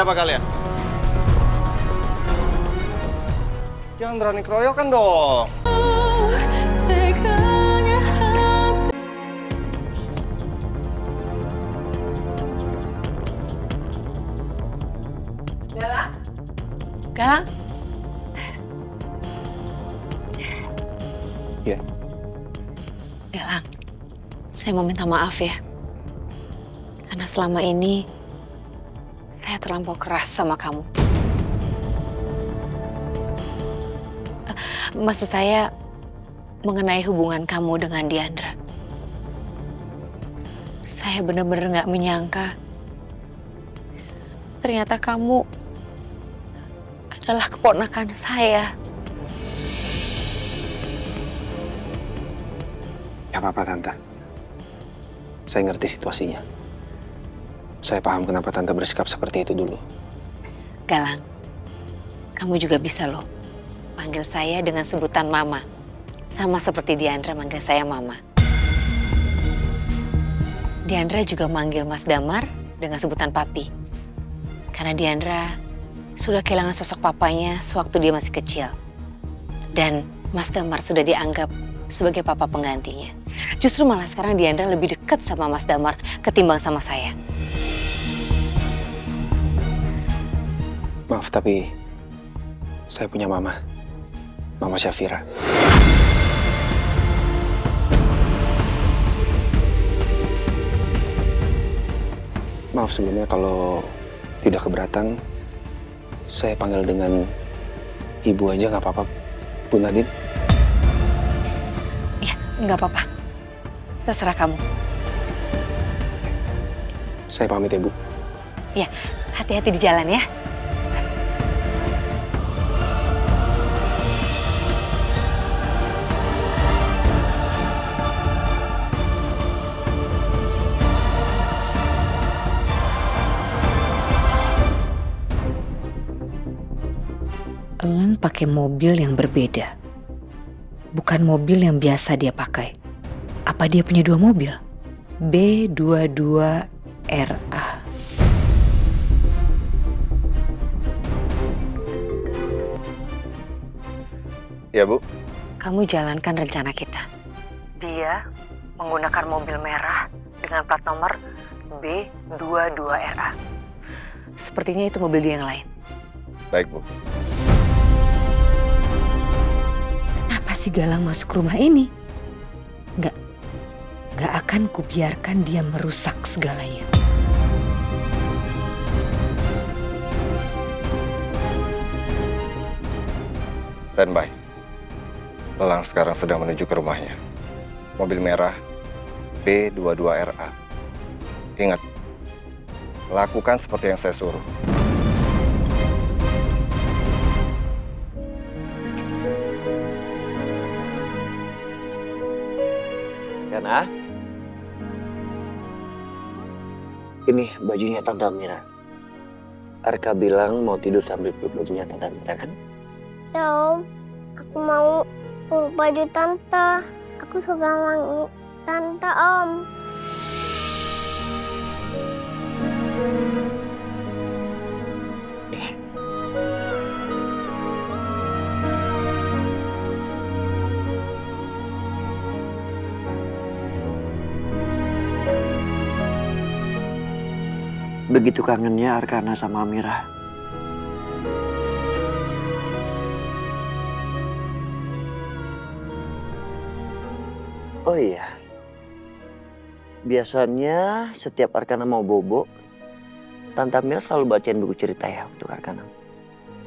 Siapa kalian? Jangan berani keroyokan dong. Galang? Iya. Galang, saya mau minta maaf ya. Karena selama ini saya terlampau keras sama kamu. Maksud saya mengenai hubungan kamu dengan Diandra. Saya benar-benar nggak menyangka ternyata kamu adalah keponakan saya. Gak apa-apa, Tante. Saya ngerti situasinya. Saya paham kenapa Tante bersikap seperti itu dulu. Galang, kamu juga bisa loh panggil saya dengan sebutan Mama. Sama seperti Diandra manggil saya Mama. Diandra juga manggil Mas Damar dengan sebutan Papi. Karena Diandra sudah kehilangan sosok papanya sewaktu dia masih kecil. Dan Mas Damar sudah dianggap sebagai papa penggantinya. Justru malah sekarang Diandra lebih dekat sama Mas Damar ketimbang sama saya. Maaf, tapi saya punya mama. Mama Syafira. Maaf sebelumnya kalau tidak keberatan, saya panggil dengan ibu aja nggak apa-apa, Bu Nadine? Ya, nggak apa-apa. Terserah kamu. Saya pamit ya, Bu. Ya, hati-hati di jalan ya. Elang pakai mobil yang berbeda. Bukan mobil yang biasa dia pakai. Apa dia punya dua mobil? B22RA. Ya, Bu. Kamu jalankan rencana kita. Dia menggunakan mobil merah dengan plat nomor B22RA. Sepertinya itu mobil dia yang lain. Baik, Bu. Kenapa si Galang masuk rumah ini? Nggak akan kubiarkan dia merusak segalanya. Standby. Lelang sekarang sedang menuju ke rumahnya. Mobil merah B22RA. Ingat, lakukan seperti yang saya suruh. Yana, ini bajunya Tante Amira. Arka bilang mau tidur sambil peluk bajunya Tante Amira, kan? Ya Om, aku mau peluk baju Tante. Aku suka wangi Tante Om. Begitu kangennya Arkana sama Amira. Oh iya, biasanya setiap Arkana mau bobo, Tante Amira selalu bacain buku cerita ya untuk Arkana.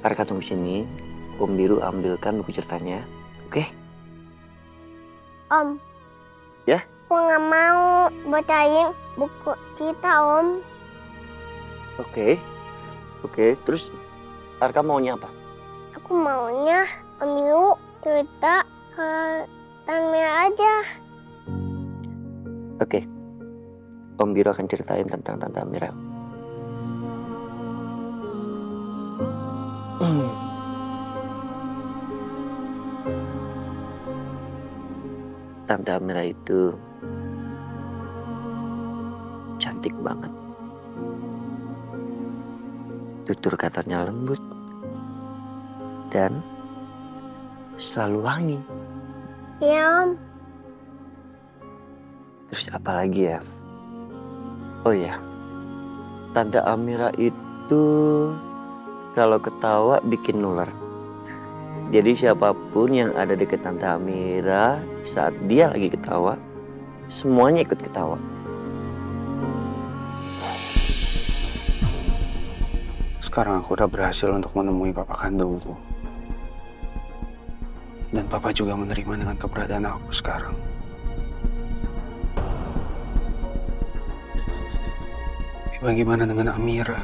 Arka tunggu sini, Om Biru ambilkan buku ceritanya, oke? Om. Ya? Aku nggak mau bacain buku cerita Om. Oke, terus Arka maunya apa? Aku maunya Om Biru cerita Tante aja. Oke, Om Biru akan ceritain tentang Tante Amira. Tante Amira itu cantik banget. tutur katanya lembut, dan selalu wangi. Iya, Om. Terus apa lagi ya? Oh iya, Tante Amira itu kalau ketawa bikin nular. Jadi siapapun yang ada deket Tante Amira saat dia lagi ketawa, semuanya ikut ketawa. Sekarang aku udah berhasil untuk menemui papa kandungku. Dan papa juga menerima dengan keberadaan aku sekarang. Tapi bagaimana dengan Amira?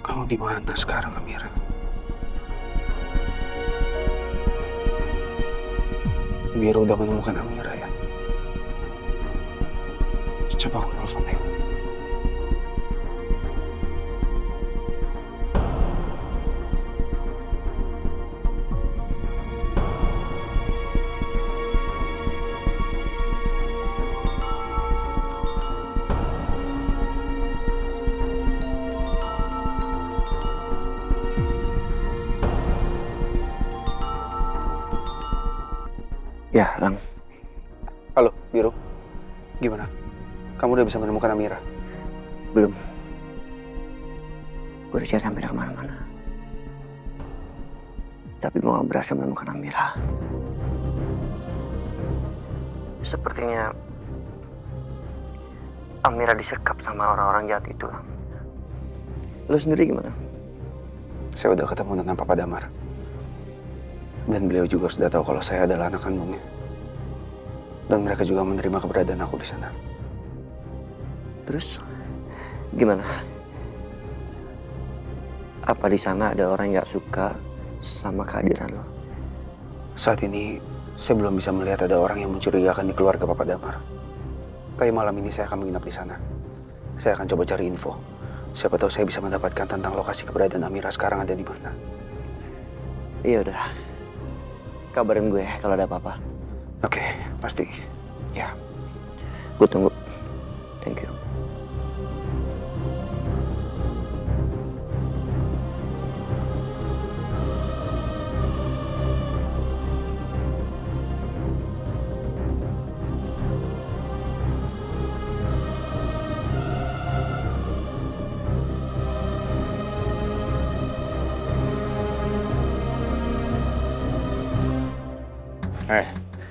Kamu di mana sekarang, Amira? Biar udah menemukan Amira ya. Coba aku telepon deh. Ya, Lang. Halo, Biru. Gimana? Kamu udah bisa menemukan Amira? Belum. Gue udah cari Amira kemana-mana. Tapi gue gak berhasil menemukan Amira. Sepertinya Amira disekap sama orang-orang jahat itu. Lo sendiri gimana? Saya udah ketemu dengan Papa Damar. Dan beliau juga sudah tahu kalau saya adalah anak kandungnya. Dan mereka juga menerima keberadaan aku di sana. Terus gimana? Apa di sana ada orang yang gak suka sama kehadiran lo? Saat ini saya belum bisa melihat ada orang yang mencurigakan di keluarga Papa Damar. Tapi malam ini saya akan menginap di sana. Saya akan coba cari info. Siapa tahu saya bisa mendapatkan tentang lokasi keberadaan Amira sekarang ada di mana. Iya udah. Kabarin gue kalau ada apa-apa. Oke, pasti. Ya. Gue tunggu. Thank you.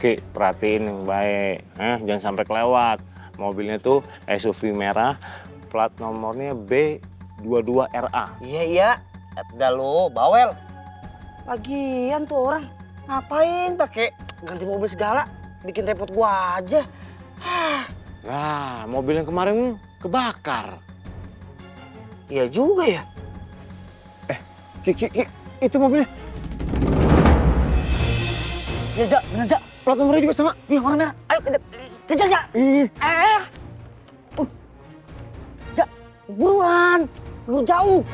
Ki, perhatiin yang baik, jangan sampai kelewat. Mobilnya tuh SUV merah, plat nomornya B22RA. Iya, dah lo, bawel. Lagian tuh orang ngapain pakai ganti mobil segala, bikin repot gua aja. Nah, mobil yang kemarin kebakar. Iya juga ya. Ki, itu mobilnya. Ya, Jak, bener, Jak. Plat nomornya juga sama. Iya, warna merah. Ayo, kejar, Jak. Jak, buruan. Lu jauh.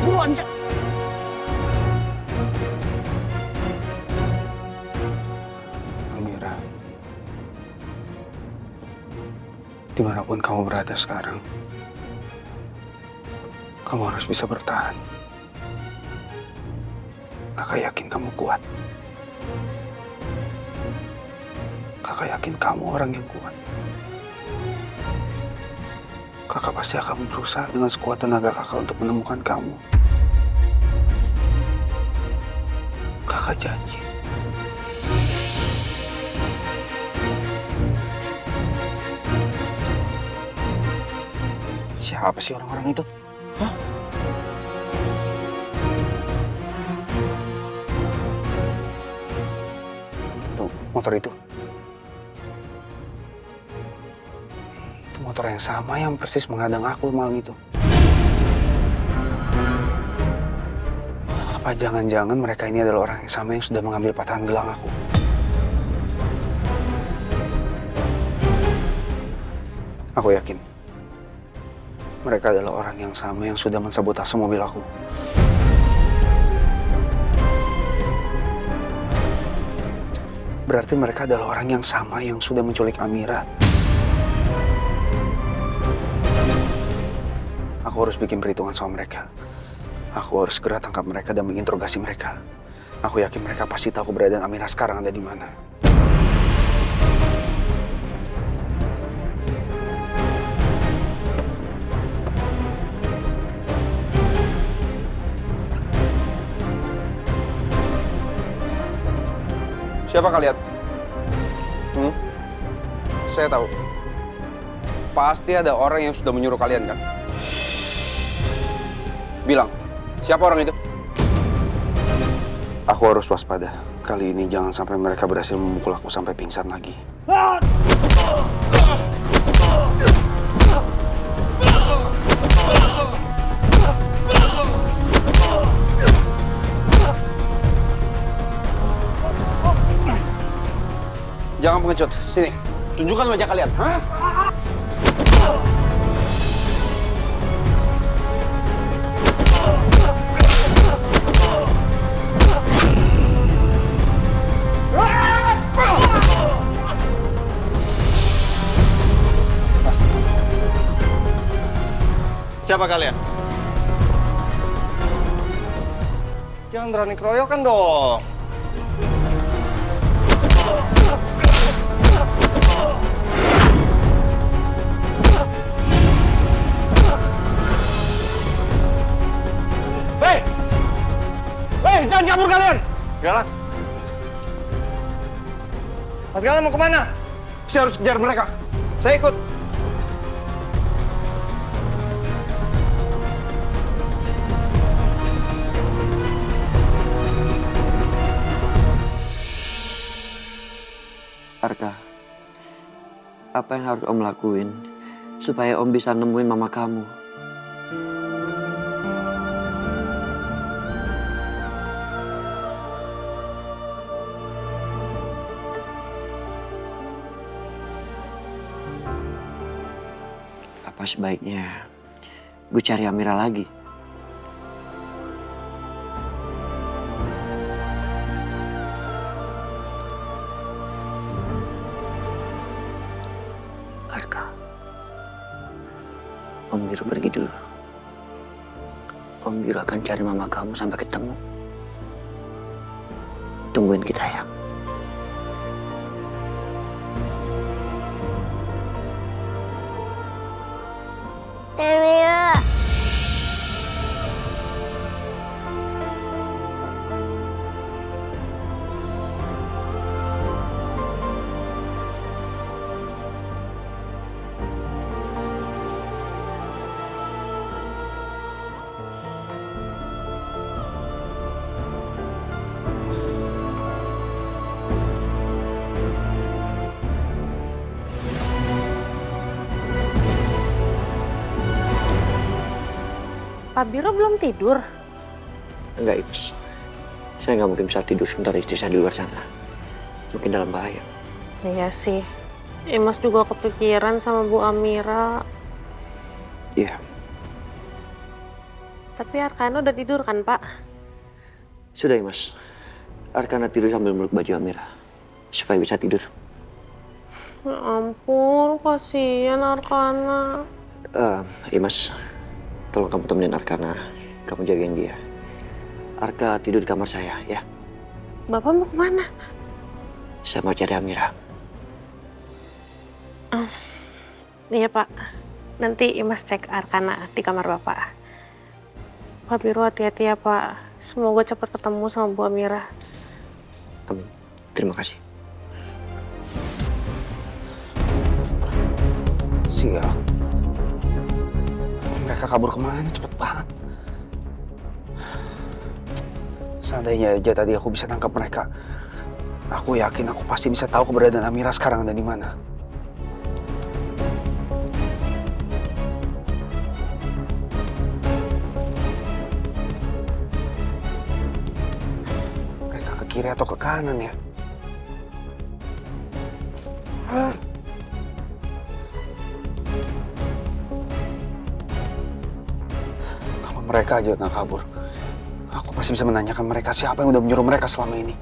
Buruan, Jak. Amira, dimanapun kamu berada sekarang, kamu harus bisa bertahan. Kakak yakin kamu kuat. Kakak yakin kamu orang yang kuat. Kakak pasti akan berusaha dengan sekuat tenaga kakak untuk menemukan kamu. Kakak janji. Siapa sih orang-orang itu? Hah? Tuh, motor itu. Itu motor yang sama yang persis menghadang aku malam itu. Apa jangan-jangan mereka ini adalah orang yang sama yang sudah mengambil patahan gelang aku? Aku yakin mereka adalah orang yang sama yang sudah mensabotase mobil aku. Berarti mereka adalah orang yang sama yang sudah menculik Amira. Aku harus bikin perhitungan sama mereka. Aku harus segera tangkap mereka dan menginterogasi mereka. Aku yakin mereka pasti tahu keberadaan Amira sekarang ada di mana. Siapa kalian? Saya tahu. Pasti ada orang yang sudah menyuruh kalian, kan? Bilang, siapa orang itu? Aku harus waspada. Kali ini jangan sampai mereka berhasil memukul aku sampai pingsan lagi. Jangan pengecut. Sini. Tunjukkan wajah kalian. Hah? Siapa kalian? Jangan berani keroyokan dong. Hei! Hei, jangan kabur kalian! Galang. Mas Galang mau kemana? Saya harus kejar mereka. Saya ikut. Arka, apa yang harus Om lakuin supaya Om bisa nemuin mama kamu? Apa sebaiknya gue cari Amira lagi? Arka, Om Giro pergi dulu. Om Giro akan cari mama kamu sampai ketemu. Tungguin kita ya. Amira. Pak Biro belum tidur? Enggak, Imas. Saya nggak mungkin bisa tidur sementara istri saya di luar sana. Mungkin dalam bahaya. Iya sih. Imas juga kepikiran sama Bu Amira. Iya, Tapi Arkana udah tidur kan, Pak? sudah Imas. Arkana tidur sambil meluk baju Amira. Supaya bisa tidur. Ya ampun, kasihan Arkana. Imas, tolong kamu temenin Arkana. Kamu jagain dia. Arka tidur di kamar saya, ya. Bapak mau kemana? Saya mau cari Amira. Iya, Pak. Nanti Imas cek Arkana di kamar Bapak. Pak Biro hati-hati ya, Pak. Semoga cepat ketemu sama Bu Amira. Amin. Terima kasih. Sial. Mereka kabur kemana? Cepet banget. Seandainya aja tadi aku bisa tangkap mereka. Aku yakin aku pasti bisa tahu keberadaan Amira sekarang ada di mana. Mereka ke kiri atau ke kanan ya? Kalau mereka aja nggak kabur, aku pasti bisa menanyakan mereka siapa yang udah menyuruh mereka selama ini.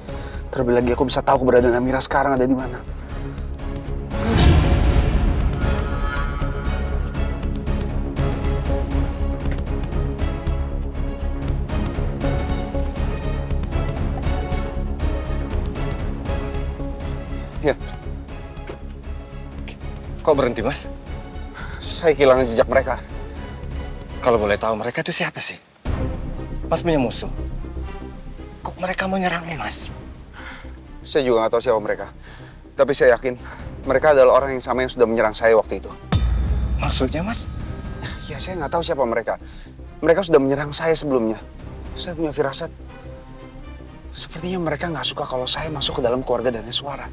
Terlebih lagi aku bisa tahu keberadaan Amira sekarang ada di mana. Kok berhenti, Mas? Saya kehilangan jejak mereka. Kalau boleh tahu mereka itu siapa sih? Mas punya musuh. Kok mereka mau nyerang Mas? Saya juga nggak tahu siapa mereka. Tapi saya yakin mereka adalah orang yang sama yang sudah menyerang saya waktu itu. Maksudnya, Mas? Ya, saya nggak tahu siapa mereka. Mereka sudah menyerang saya sebelumnya. Saya punya firasat. Sepertinya mereka nggak suka kalau saya masuk ke dalam keluarga Daneswara.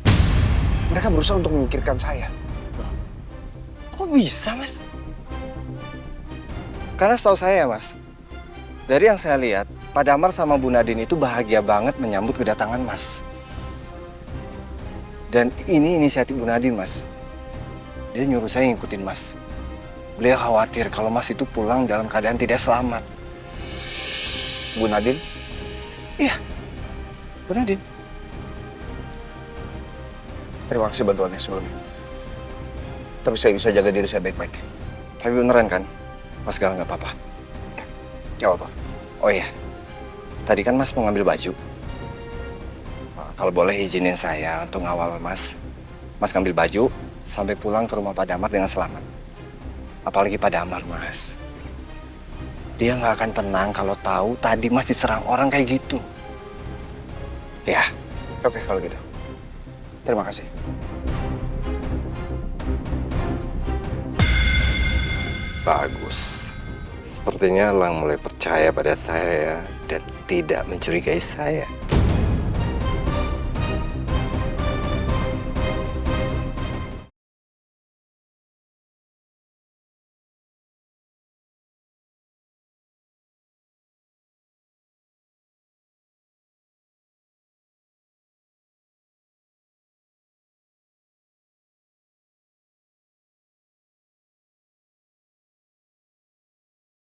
Mereka berusaha untuk menyingkirkan saya. Kok bisa, Mas? Karena setahu saya, Mas, dari yang saya lihat, Pak Damar sama Bu Nadine itu bahagia banget menyambut kedatangan Mas. Dan ini inisiatif Bu Nadine, Mas. Dia nyuruh saya ngikutin Mas. Beliau khawatir kalau Mas itu pulang dalam keadaan tidak selamat. Bu Nadine? Iya, Bu Nadine. Terima kasih bantuannya sebelumnya. Tapi saya bisa jaga diri saya baik-baik. Tapi beneran kan, Mas Galang nggak apa-apa? Nggak apa-apa. Oh iya, tadi kan Mas mau ngambil baju. Kalau boleh izinin saya untuk ngawal Mas. Mas ngambil baju sampai pulang ke rumah Pak Damar dengan selamat. Apalagi Pak Damar, Mas. Dia nggak akan tenang kalau tahu tadi Mas diserang orang kayak gitu. Ya. Oke, kalau gitu. Terima kasih. Bagus. Sepertinya Lang mulai percaya pada saya dan tidak mencurigai saya.